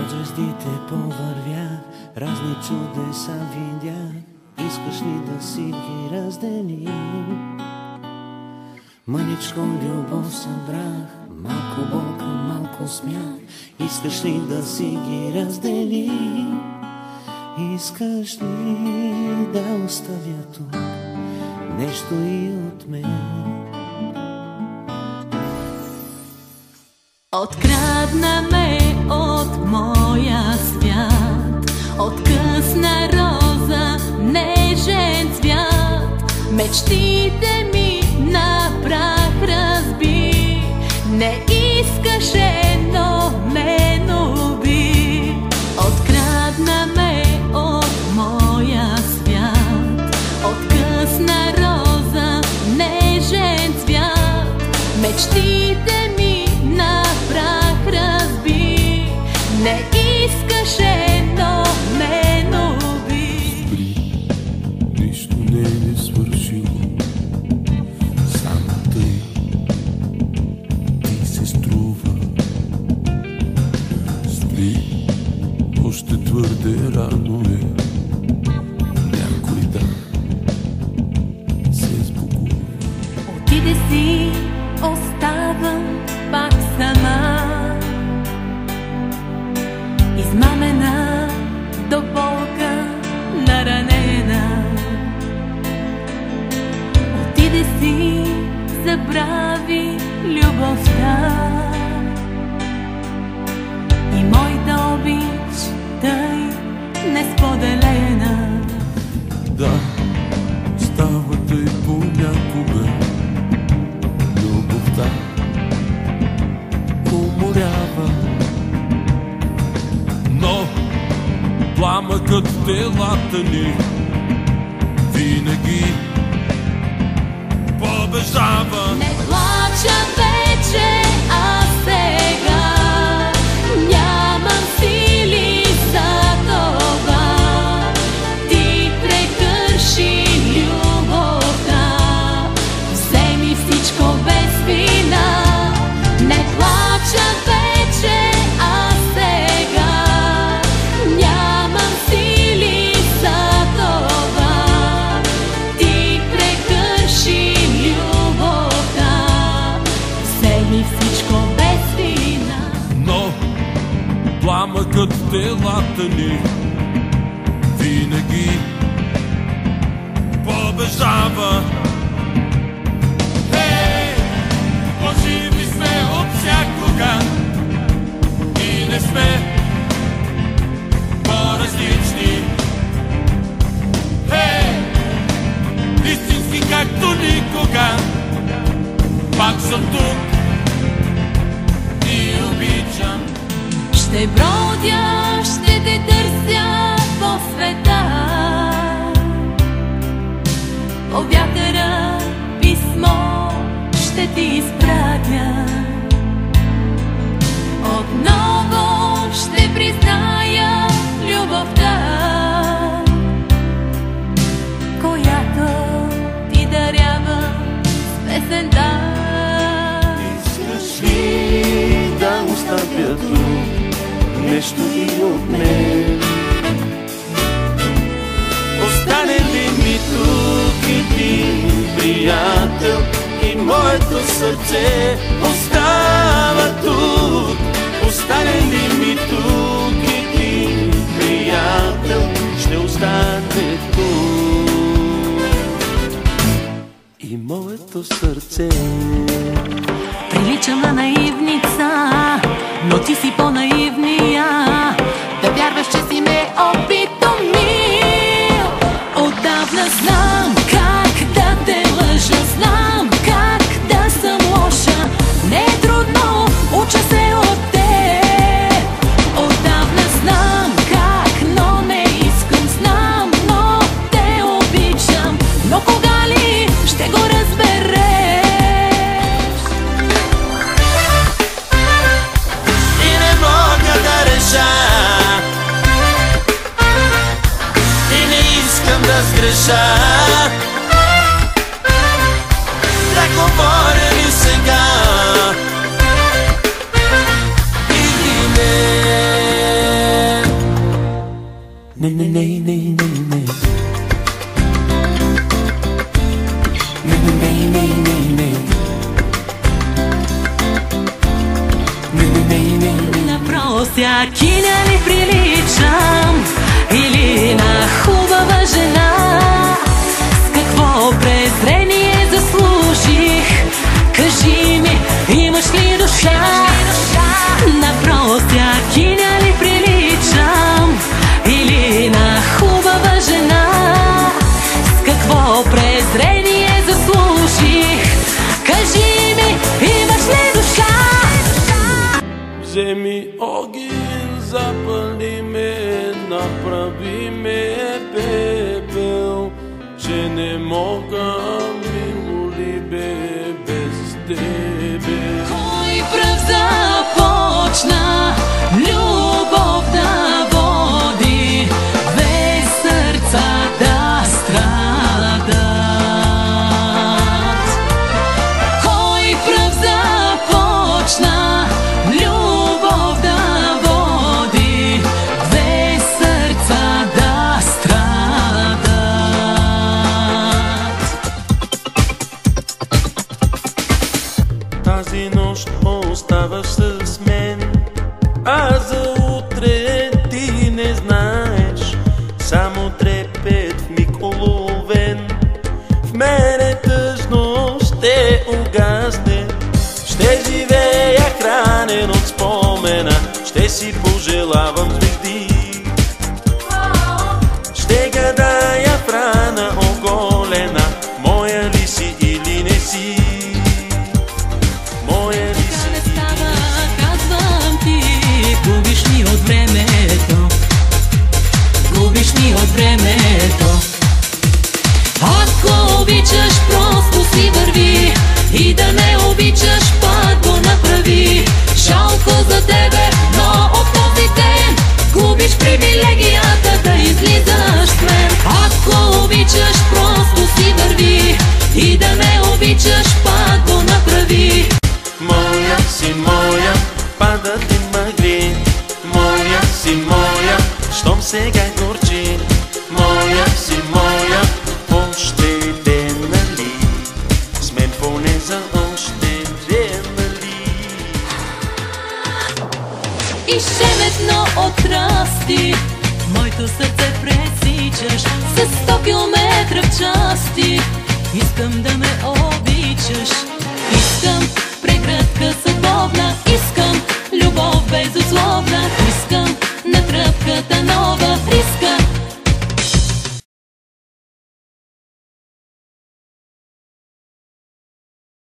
звездите повървях, разни чудеса видях. Искаш ли да си ги разделим? Мъничко любов събрах, малко болка, малко смях. Искаш ли да си ги разделим? Искаш ли да оставя тук нещо и от мен? Открадна ме от моя свят, от късна роза, нежен цвят. Мечтите ми на прах разби, не искаше, но ме уби. Открадна ме от моя свят, от късна роза, нежен цвят. Мечтите ми на прах разби, не искаше, но ме уби. Спри, нищо не е свършило, само тъй ти се струва. Спри, още твърде рано е, някой да се сбогува. Отиде си, оставам пак сама, измамена до болка, наранена. Отиде си, забрави любовта и моята обич, тъй несподелена. Да, става тъй понякога, любовта уморява, но пламъкът в телата ни винаги побеждава. Не плача вече, а сега нямам сили за това. Ти прекърши любовта, вземи всичко без вина. Не плача вече, а сега нямам сили за това. Ти прекърши любовта, вземи всичко без вина. Но пламъкът в телата ни винаги побеждава. По-живи сме от всякога и не сме по-различни. Истински както никога, пак съм тук и обичам. Ще бродя, ще те търся по света, по вятъра писмо ще ти изпратя. Отново ще призная любовта, която ти дарява с песента. Искаш ли да оставя тук нещо и от мен? Остане ли ми тук и ти, приятел, и моето сърце остава тук? Остане ли ми тук и ти, приятел, ще остане тук и моето сърце. Приличам на наивница, но ти си по-наивния. Да вярваш, че си ме опитомил. Отдавна знам как да те лъжа, знам как да съм лоша. Не е трудно, уча се от теб. Отдавна знам как, но не искам. Знам, но те обичам. Но кога ли ще го разбереш? И не мога простякиня ли приличам или на хубава жена? С какво презрение заслужих? Кажи ми, имаш ли душа? На простякиня ли приличам или на хубава жена? С какво презрение заслужих? Кажи ми, имаш ли душа? Вземи огън, запали ме, направи ме пепел, че не мога, мило ли бе, без тебе. Кой пръв започна любов да води, две сърца да страдат? Кой пръв започна любов да води, две сърца да страдат? Тази нощ оставаш с мен, а за утре ти не знаеш. Само трепет в миг уловен, в мене тъжно ще угасне. Ще живея хранен от спомена, ще си пожелавам звезди. Ще гадая в рана оголена, моя ли си или не си? Моя ли си? Не става, казвам ти, губиш ми от времето, губиш ми от времето. Ако обичаш, просто си върви, и да не обичаш, пак го направи. Жалко за тебе, но от този ден губиш привилегията да излизаш с мен. Ако обичаш, просто си върви, и да не обичаш, пак го направи. Моя си моя, падат и мъгли. Моя си моя, щом сега горчи. Моя си моя, още ден, нали? С мен поне за още ден, нали? И шеметно отрасти, моето сърце пресичаш с 100 километра в части. Искам да ме обичаш, искам прегръдка съдбовна, искам любов безусловна, искам на тръб